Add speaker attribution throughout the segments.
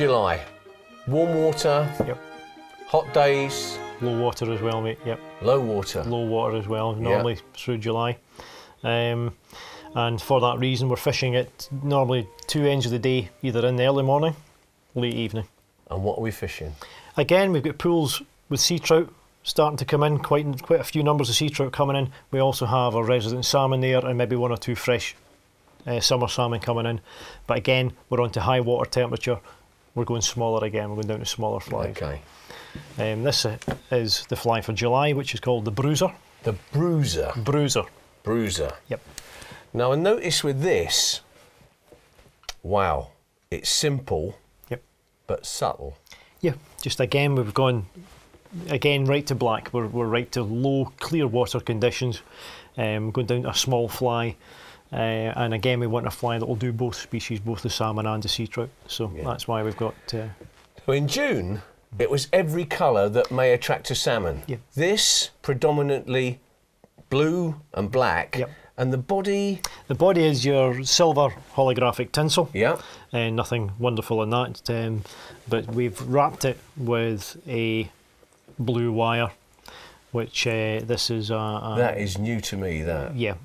Speaker 1: July. Warm water.
Speaker 2: Yep.
Speaker 1: Hot days.
Speaker 2: Low water as well, mate. Yep.
Speaker 1: Low water.
Speaker 2: Low water as well, normally through July. And for that reason, we're fishing at normally 2 ends of the day, either in the early morning, late evening.
Speaker 1: And what are we fishing?
Speaker 2: Again, we've got pools with sea trout starting to come in, quite a few numbers of sea trout coming in. We also have our resident salmon there, and maybe 1 or 2 fresh summer salmon coming in. But again, we're on to high water temperature. We're going smaller again, we're going down to smaller flies.
Speaker 1: Okay.
Speaker 2: This is the fly for July, which is called the Bruiser.
Speaker 1: The Bruiser?
Speaker 2: Bruiser.
Speaker 1: Bruiser.
Speaker 2: Yep.
Speaker 1: Now I notice with this, wow, it's simple, but subtle.
Speaker 2: Yeah, just again, we've gone right to black. We're right to low, clear water conditions. Going down to a small fly. And again, we want a fly that will do both species, both the salmon and the sea trout. So that's why we've got...
Speaker 1: So in June, it was every colour that may attract a salmon.
Speaker 2: Yeah.
Speaker 1: This, predominantly blue and black.
Speaker 2: Yep.
Speaker 1: And the body?
Speaker 2: The body is your silver holographic tinsel.
Speaker 1: Yeah.
Speaker 2: Nothing wonderful in that. But we've wrapped it with a blue wire, which this is...
Speaker 1: that is new to me, that.
Speaker 2: Yeah.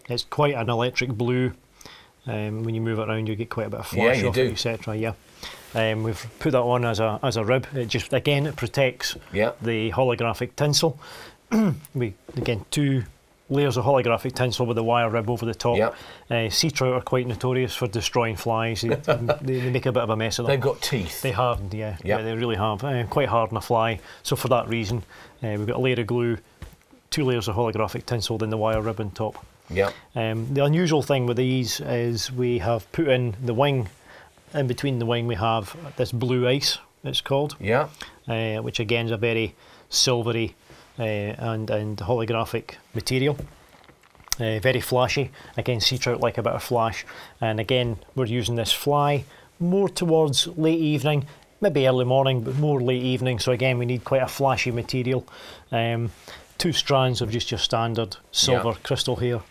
Speaker 2: It's quite an electric blue. When you move it around, you get quite a bit of flash off it, etc. Yeah. We've put that on as a rib. It just, again, it protects the holographic tinsel. Again, 2 layers of holographic tinsel with a wire rib over the top. Sea trout are quite notorious for destroying flies. They make a bit of a mess of them.
Speaker 1: They've got teeth.
Speaker 2: They have, yeah, they really have. Quite hard on a fly. So for that reason, we've got a layer of glue, 2 layers of holographic tinsel, then the wire rib on top.
Speaker 1: Yeah.
Speaker 2: The unusual thing with these is we have put in the wing. In between the wing, we have this blue ice. It's called.
Speaker 1: Yeah.
Speaker 2: Which again is a very silvery and holographic material. Very flashy. Again, sea trout like a bit of flash. And again, we're using this fly more towards late evening, maybe early morning, but more late evening. So again, we need quite a flashy material. 2 strands of just your standard silver crystal here.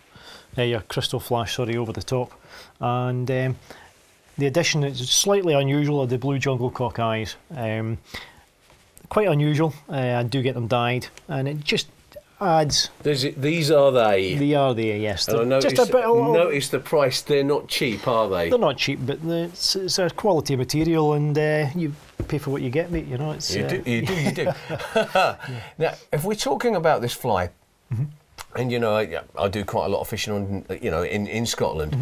Speaker 2: Your crystal flash, sorry, over the top. And the addition is slightly unusual of the blue jungle cock eyes. Quite unusual. I do get them dyed, and it just adds.
Speaker 1: These are they.
Speaker 2: They are there, yes.
Speaker 1: And I noticed,
Speaker 2: just a bit
Speaker 1: notice the price. They're not cheap, are they?
Speaker 2: They're not cheap, but it's a quality material, and you pay for what you get, mate. You know, it's.
Speaker 1: You do. Now, if we're talking about this fly, and you know, I do quite a lot of fishing on, you know, in Scotland.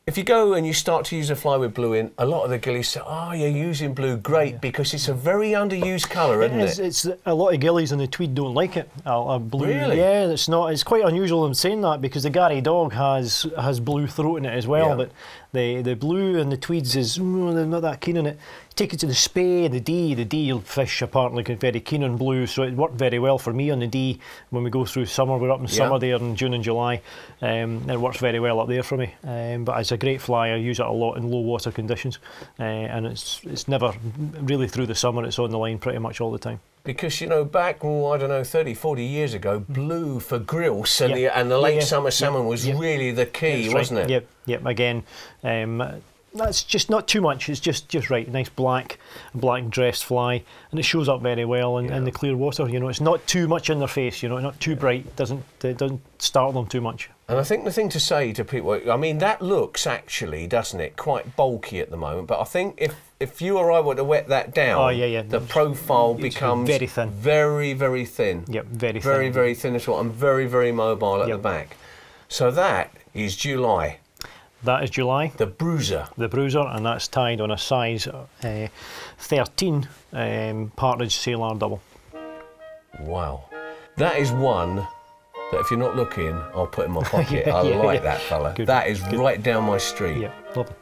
Speaker 1: If you go and you start to use a fly with blue in, a lot of the gillies say, "Oh, you're using blue, great," because it's a very underused colour, isn't it?
Speaker 2: It's a lot of gillies in the Tweed don't like it. Blue,
Speaker 1: really?
Speaker 2: Yeah, it's not. It's quite unusual in saying that because the Gary dog has blue throat in it as well, but the blue and the Tweeds is they're not that keen on it. Take it to the Spey and the D fish apparently get very keen on blue, so it worked very well for me on the D when we go through summer. We're up in summer there in June and July. It works very well up there for me. But it's a great fly. I use it a lot in low water conditions, and it's never really through the summer. It's on the line pretty much all the time. Because,
Speaker 1: you know, back, I don't know, 30, 40 years ago, blue for grilse and the late summer salmon was really the key, wasn't it?
Speaker 2: Yep. Again, that's just not too much. It's just right. Nice black dressed fly, and it shows up very well in the clear water. You know, it's not too much in their face. You know, not too bright. It doesn't startle them too much.
Speaker 1: And I think the thing to say to people, I mean, that looks actually, doesn't it, quite bulky at the moment. But I think if you or I were to wet that down, the profile becomes
Speaker 2: very thin,
Speaker 1: very, very thin.
Speaker 2: Yep, very
Speaker 1: thin, very thin as well, and very, very mobile at the back. So that is July.
Speaker 2: That is July.
Speaker 1: The Bruiser. The
Speaker 2: Bruiser, and that's tied on a size 13 partridge sailor double.
Speaker 1: Wow. That is one that if you're not looking, I'll put in my pocket. I like that fella. That is right down my street.
Speaker 2: Yeah, love it.